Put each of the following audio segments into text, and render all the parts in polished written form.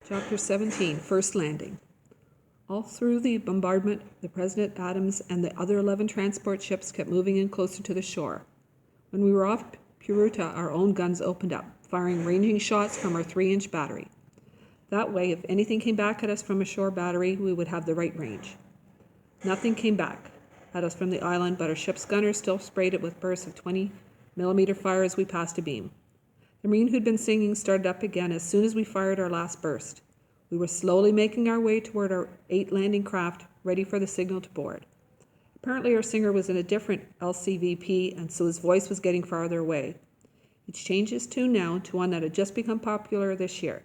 Chapter 17, First Landing. All through the bombardment, the President Adams and the other 11 transport ships kept moving in closer to the shore. When we were off Puruta, our own guns opened up, firing ranging shots from our 3-inch battery. That way, if anything came back at us from a shore battery, we would have the right range. Nothing came back at us from the island, but our ship's gunners still sprayed it with bursts of 20mm fire as we passed a beam. The Marine who'd been singing started up again as soon as we fired our last burst. We were slowly making our way toward our 8 landing craft, ready for the signal to board. Apparently our singer was in a different LCVP, and so his voice was getting farther away. He'd changed his tune now to one that had just become popular this year.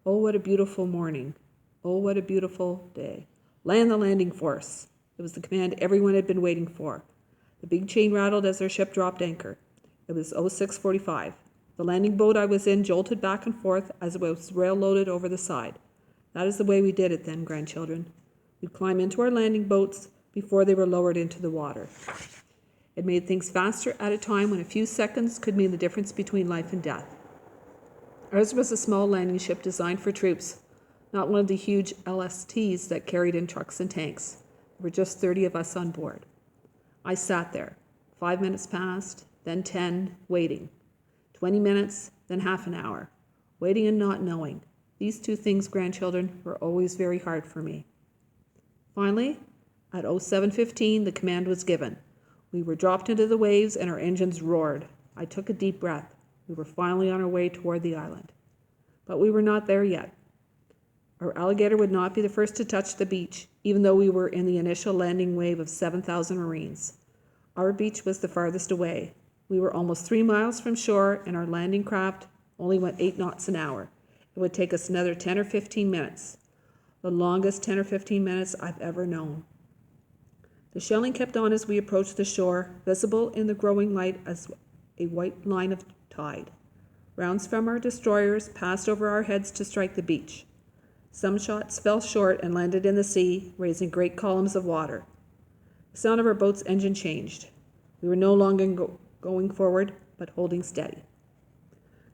Oh, what a beautiful morning. Oh, what a beautiful day. Land the landing force. It was the command everyone had been waiting for. The big chain rattled as our ship dropped anchor. It was 06:45. The landing boat I was in jolted back and forth as it was rail-loaded over the side. That is the way we did it then, grandchildren. We'd climb into our landing boats before they were lowered into the water. It made things faster at a time when a few seconds could mean the difference between life and death. Ours was a small landing ship designed for troops, not one of the huge LSTs that carried in trucks and tanks. There were just 30 of us on board. I sat there. 5 minutes passed, then 10, waiting. 20 minutes, then half an hour. Waiting and not knowing. These two things, grandchildren, were always very hard for me. Finally, at 07:15, the command was given. We were dropped into the waves and our engines roared. I took a deep breath. We were finally on our way toward the island. But we were not there yet. Our Alligator would not be the first to touch the beach, even though we were in the initial landing wave of 7,000 Marines. Our beach was the farthest away. We were almost 3 miles from shore, and our landing craft only went 8 knots an hour. It would take us another 10 or 15 minutes, the longest 10 or 15 minutes I've ever known. The shelling kept on as we approached the shore, visible in the growing light as a white line of tide. Rounds from our destroyers passed over our heads to strike the beach. Some shots fell short and landed in the sea, raising great columns of water. The sound of our boat's engine changed. We were no longer going forward, but holding steady.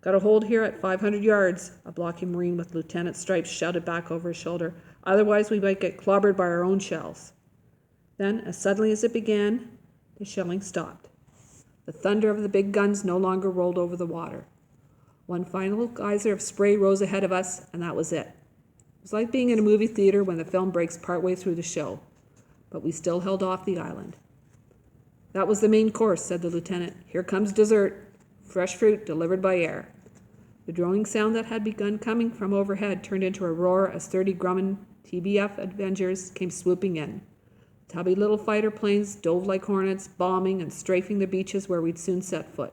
Got a hold here at 500 yards, a blocky Marine with Lieutenant stripes shouted back over his shoulder. Otherwise we might get clobbered by our own shells. Then, as suddenly as it began, the shelling stopped. The thunder of the big guns no longer rolled over the water. One final geyser of spray rose ahead of us, and that was it. It was like being in a movie theater when the film breaks partway through the show, but we still held off the island. That was the main course, said the lieutenant. Here comes dessert, fresh fruit delivered by air. The droning sound that had begun coming from overhead turned into a roar as 30 Grumman TBF Avengers came swooping in. Tubby little fighter planes dove like hornets, bombing and strafing the beaches where we'd soon set foot.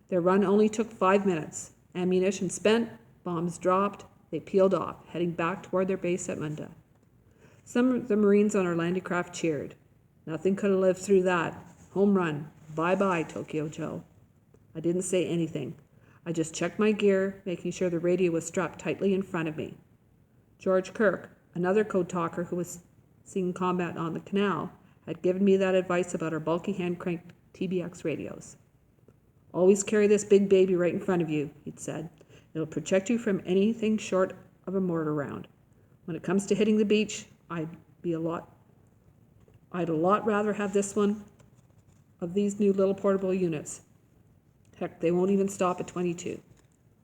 Their run only took 5 minutes. Ammunition spent, bombs dropped, they peeled off, heading back toward their base at Munda. Some of the Marines on our landing craft cheered. Nothing could have lived through that. Home run. Bye-bye, Tokyo Joe. I didn't say anything. I just checked my gear, making sure the radio was strapped tightly in front of me. George Kirk, another code talker who was seeing combat on the canal, had given me that advice about our bulky hand-cranked TBX radios. Always carry this big baby right in front of you, he'd said. It'll protect you from anything short of a mortar round. When it comes to hitting the beach, I'd a lot rather have this one of these new little portable units. Heck, they won't even stop at 22.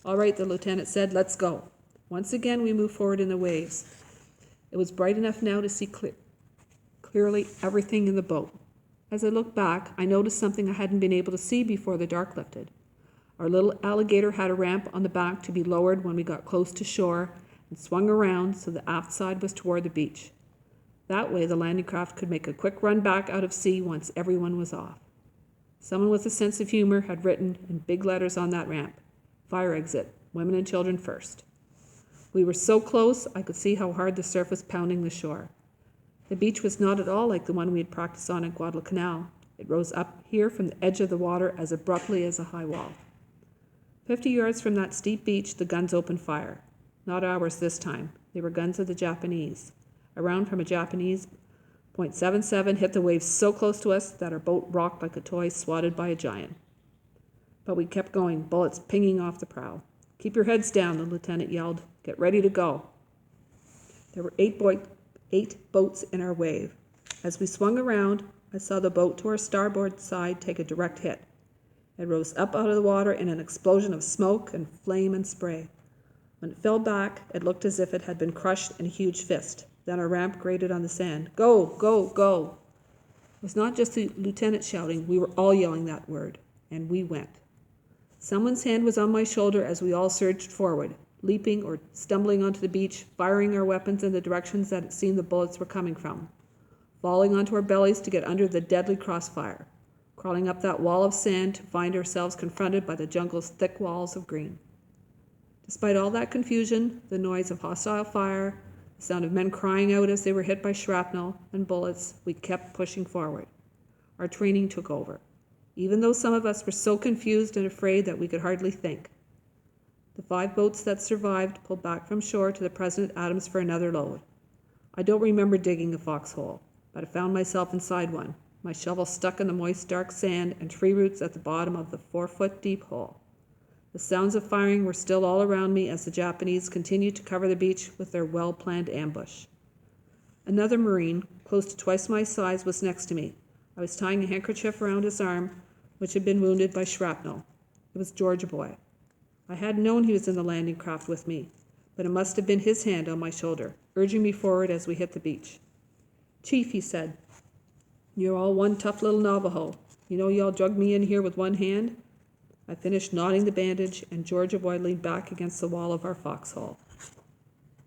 All right, the lieutenant said, let's go. Once again, we moved forward in the waves. It was bright enough now to see clearly everything in the boat. As I looked back, I noticed something I hadn't been able to see before the dark lifted. Our little Alligator had a ramp on the back to be lowered when we got close to shore and swung around so the aft side was toward the beach. That way, the landing craft could make a quick run back out of sea once everyone was off. Someone with a sense of humor had written in big letters on that ramp, "Fire exit, women and children first." We were so close, I could see how hard the surf was pounding the shore. The beach was not at all like the one we had practiced on at Guadalcanal. It rose up here from the edge of the water as abruptly as a high wall. 50 yards from that steep beach, the guns opened fire. Not ours this time. They were guns of the Japanese. A round from a Japanese .77 hit the waves so close to us that our boat rocked like a toy swatted by a giant. But we kept going, bullets pinging off the prow. "Keep your heads down," the lieutenant yelled. "Get ready to go." There were eight boats in our wave. As we swung around, I saw the boat to our starboard side take a direct hit. It rose up out of the water in an explosion of smoke and flame and spray. When it fell back, it looked as if it had been crushed in a huge fist. Then our ramp grated on the sand. "Go, go, go!" It was not just the lieutenant shouting. We were all yelling that word. And we went. Someone's hand was on my shoulder as we all surged forward, leaping or stumbling onto the beach, firing our weapons in the directions that it seemed the bullets were coming from, falling onto our bellies to get under the deadly crossfire, crawling up that wall of sand to find ourselves confronted by the jungle's thick walls of green. Despite all that confusion, the noise of hostile fire, the sound of men crying out as they were hit by shrapnel and bullets, we kept pushing forward. Our training took over, even though some of us were so confused and afraid that we could hardly think. The 5 boats that survived pulled back from shore to the President Adams for another load. I don't remember digging a foxhole, but I found myself inside one, my shovel stuck in the moist, dark sand and tree roots at the bottom of the 4-foot-deep hole. The sounds of firing were still all around me as the Japanese continued to cover the beach with their well-planned ambush. Another Marine, close to twice my size, was next to me. I was tying a handkerchief around his arm, which had been wounded by shrapnel. It was Georgia Boy. I hadn't known he was in the landing craft with me, but it must have been his hand on my shoulder, urging me forward as we hit the beach. "Chief," he said, "you're all one tough little Navajo. You know y'all drugged me in here with one hand?" I finished knotting the bandage, and Georgia Boy leaned back against the wall of our foxhole.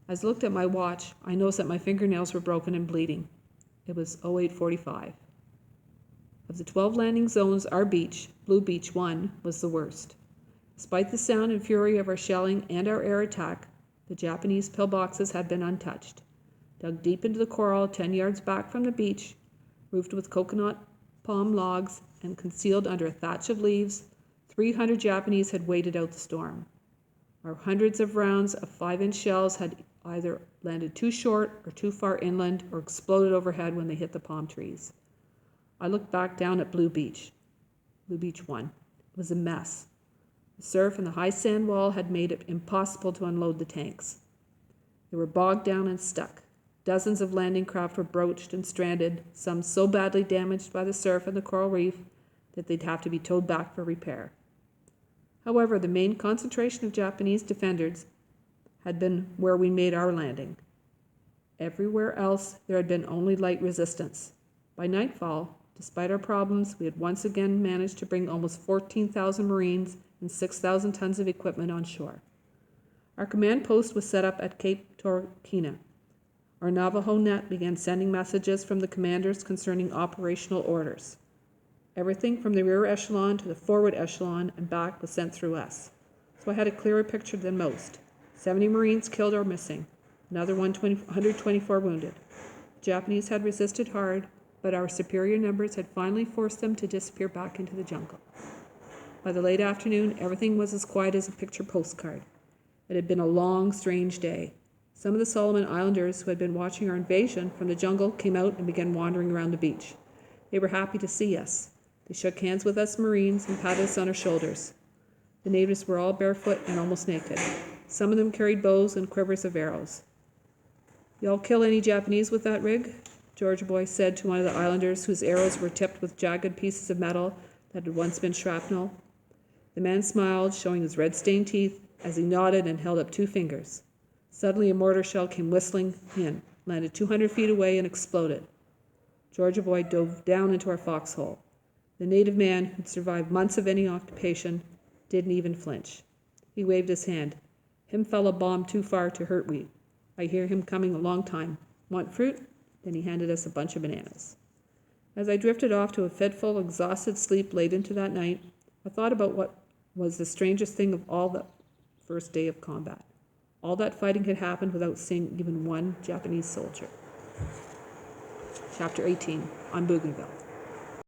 As I looked at my watch, I noticed that my fingernails were broken and bleeding. It was 08:45. Of the 12 landing zones, our beach, Blue Beach 1, was the worst. Despite the sound and fury of our shelling and our air attack, the Japanese pillboxes had been untouched. Dug deep into the coral 10 yards back from the beach, roofed with coconut palm logs, and concealed under a thatch of leaves, 300 Japanese had waited out the storm. Our hundreds of rounds of 5-inch shells had either landed too short or too far inland or exploded overhead when they hit the palm trees. I looked back down at Blue Beach 1. It was a mess. The surf and the high sand wall had made it impossible to unload the tanks. They were bogged down and stuck. Dozens of landing craft were broached and stranded, some so badly damaged by the surf and the coral reef that they'd have to be towed back for repair. However, the main concentration of Japanese defenders had been where we made our landing. Everywhere else, there had been only light resistance. By nightfall, despite our problems, we had once again managed to bring almost 14,000 Marines and 6,000 tons of equipment on shore. Our command post was set up at Cape Torquena. Our Navajo net began sending messages from the commanders concerning operational orders. Everything from the rear echelon to the forward echelon and back was sent through us. So I had a clearer picture than most. 70 Marines killed or missing, another 124 wounded. The Japanese had resisted hard, but our superior numbers had finally forced them to disappear back into the jungle. By the late afternoon, everything was as quiet as a picture postcard. It had been a long, strange day. Some of the Solomon Islanders who had been watching our invasion from the jungle came out and began wandering around the beach. They were happy to see us. They shook hands with us Marines and patted us on our shoulders. The natives were all barefoot and almost naked. Some of them carried bows and quivers of arrows. "Y'all kill any Japanese with that rig?" Georgia Boy said to one of the islanders whose arrows were tipped with jagged pieces of metal that had once been shrapnel. The man smiled, showing his red-stained teeth, as he nodded and held up 2 fingers. Suddenly a mortar shell came whistling in, landed 200 feet away, and exploded. Georgia Boy dove down into our foxhole. The native man, who'd survived months of any occupation, didn't even flinch. He waved his hand. "Him fella bomb too far to hurt we. I hear him coming a long time. Want fruit?" Then he handed us a bunch of bananas. As I drifted off to a fitful, exhausted sleep late into that night, I thought about what was the strangest thing of all the first day of combat. All that fighting had happened without seeing even one Japanese soldier. Chapter 18, on Bougainville.